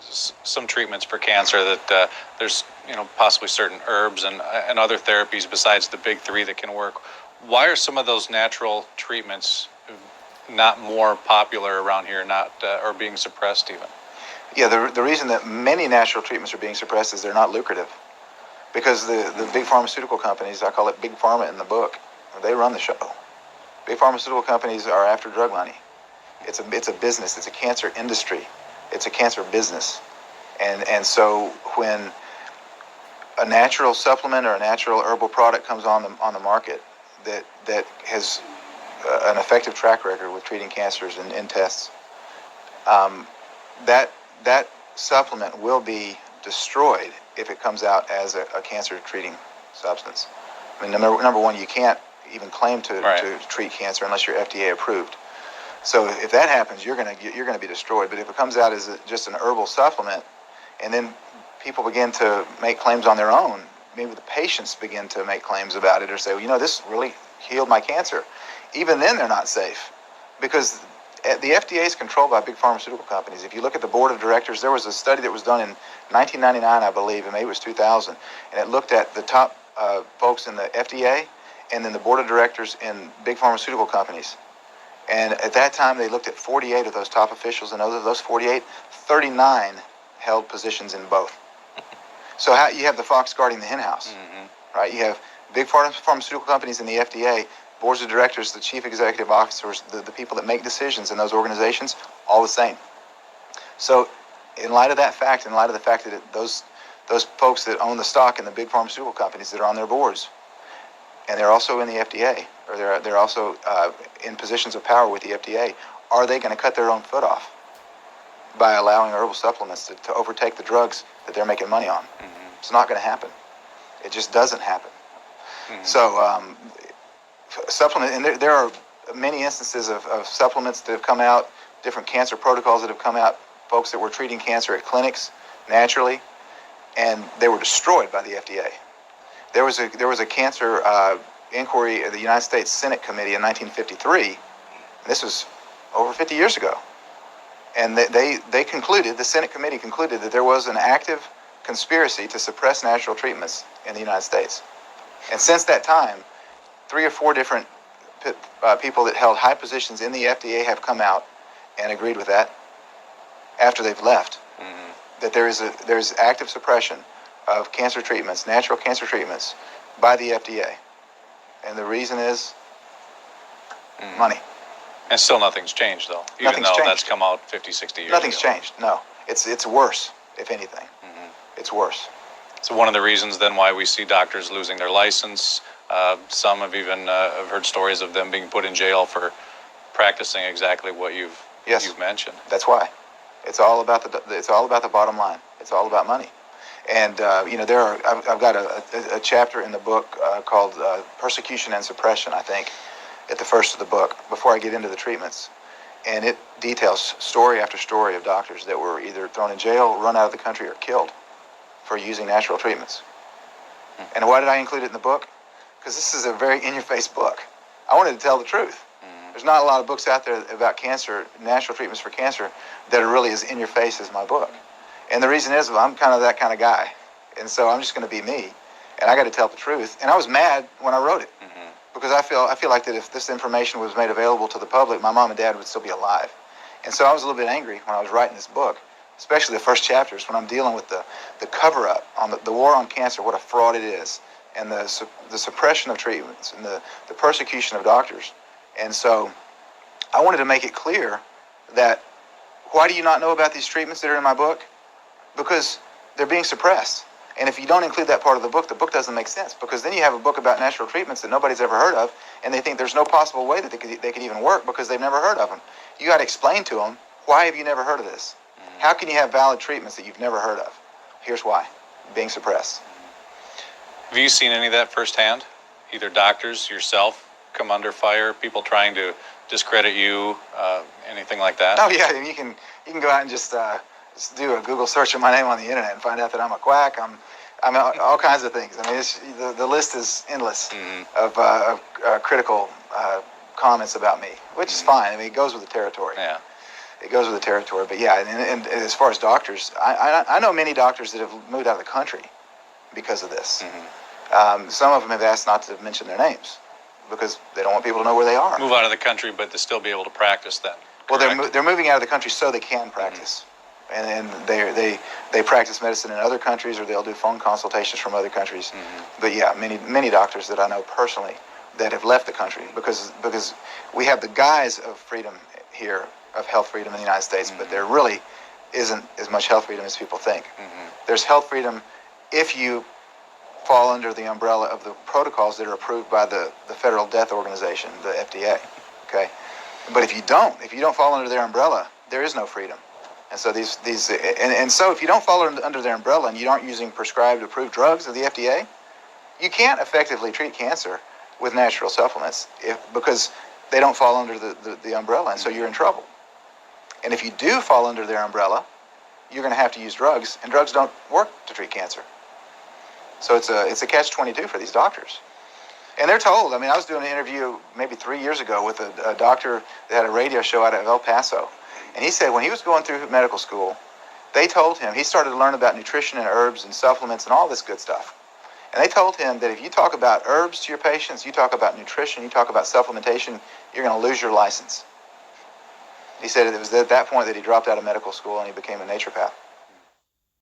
some treatments for cancer that there's possibly certain herbs and other therapies besides the big three that can work. Why are some of those natural treatments not more popular around here, or being suppressed even? Yeah, the reason that many natural treatments are being suppressed is they're not lucrative. Because the big pharmaceutical companies, I call it big pharma in the book, they run the show. Big pharmaceutical companies are after drug money. It's a business. It's a cancer industry. It's a cancer business. And so when a natural supplement or a natural herbal product comes on the market that has an effective track record with treating cancers in tests, that supplement will be destroyed if it comes out as a cancer-treating substance. I mean, number one, you can't even claim to treat cancer unless you're FDA approved. So if that happens, you're gonna be destroyed. But if it comes out as just an herbal supplement, and then people begin to make claims on their own, maybe the patients begin to make claims about it or say, well, this really healed my cancer. Even then, they're not safe, because the FDA is controlled by big pharmaceutical companies. If you look at the board of directors, there was a study that was done in 1999, I believe, and maybe it was 2000, and it looked at the top folks in the FDA and then the board of directors in big pharmaceutical companies. And at that time, they looked at 48 of those top officials, and of those 48, 39 held positions in both. So you have the fox guarding the henhouse, right? You have big pharmaceutical companies in the FDA, boards of directors, the chief executive officers, the people that make decisions in those organizations, all the same. So in light of that fact, in light of the fact that those folks that own the stock in the big pharmaceutical companies that are on their boards, and they're also in the FDA, or they're also in positions of power with the FDA, are they going to cut their own foot off by allowing herbal supplements to overtake the drugs that they're making money on? It's not going to happen. It just doesn't happen. So supplement, and there are many instances of supplements that have come out, different cancer protocols that have come out, folks that were treating cancer at clinics naturally, and they were destroyed by the FDA. There was a cancer inquiry at the United States Senate Committee in 1953. And this was over 50 years ago. And they concluded, the Senate Committee concluded, that there was an active conspiracy to suppress natural treatments in the United States. And since that time, 3 or 4 different people that held high positions in the FDA have come out and agreed with that after they've left, that there's active suppression of cancer treatments, natural cancer treatments, by the FDA. And the reason is money. And still nothing's changed, though, even though that's come out 50, 60 years Nothing's ago. changed, no. It's worse, if anything. It's worse. So one of the reasons then why we see doctors losing their license, some have even have heard stories of them being put in jail for practicing exactly what you've mentioned. That's why. It's all about the bottom line. It's all about money. And I've got a chapter in the book called Persecution and Suppression, I think, at the first of the book, before I get into the treatments. And it details story after story of doctors that were either thrown in jail, run out of the country, or killed for using natural treatments. And why did I include it in the book? Because this is a very in-your-face book. I wanted to tell the truth. There's not a lot of books out there about cancer, natural treatments for cancer, that are really as in-your-face as my book. And the reason is, I'm kind of that kind of guy. And so I'm just going to be me. And I got to tell the truth. And I was mad when I wrote it. Because I feel like that if this information was made available to the public, my mom and dad would still be alive. And so I was a little bit angry when I was writing this book, especially the first chapters, when I'm dealing with the cover-up on the war on cancer, what a fraud it is, and the suppression of treatments, and the persecution of doctors. And so I wanted to make it clear that, why do you not know about these treatments that are in my book? Because they're being suppressed. And if you don't include that part of the book doesn't make sense, because then you have a book about natural treatments that nobody's ever heard of, and they think there's no possible way that they could even work because they've never heard of them. You got to explain to them, why have you never heard of this? How can you have valid treatments that you've never heard of? Here's why: being suppressed. Have you seen any of that firsthand? Either doctors, yourself, come under fire, people trying to discredit you, anything like that? Oh yeah, you can go out and just do a Google search of my name on the internet and find out that I'm a quack. I'm all kinds of things. I mean, the list is endless of critical comments about me, which is fine. I mean, it goes with the territory. Yeah. it goes with the territory. But yeah, and as far as doctors, I know many doctors that have moved out of the country because of this. Some of them have asked not to mention their names because they don't want people to know where they are. Move out of the country, but to still be able to practice then. Well, they're moving out of the country so they can practice. And they practice medicine in other countries, or they'll do phone consultations from other countries. But yeah, many doctors that I know personally that have left the country because we have the guise of freedom here, of health freedom in the United States, but there really isn't as much health freedom as people think. There's health freedom if you fall under the umbrella of the protocols that are approved by the Federal Death Organization, the FDA. Okay, but if you don't fall under their umbrella, there is no freedom. And so so if you don't fall under their umbrella and you aren't using prescribed approved drugs of the FDA, you can't effectively treat cancer with natural supplements because they don't fall under the umbrella, and so you're in trouble. And if you do fall under their umbrella, you're going to have to use drugs, and drugs don't work to treat cancer. So it's a catch-22 for these doctors. And they're told, I mean, I was doing an interview maybe 3 years ago with a doctor that had a radio show out of El Paso. And he said when he was going through medical school, they told him, he started to learn about nutrition and herbs and supplements and all this good stuff. And they told him that if you talk about herbs to your patients, you talk about nutrition, you talk about supplementation, you're going to lose your license. He said it was at that point that he dropped out of medical school and he became a naturopath.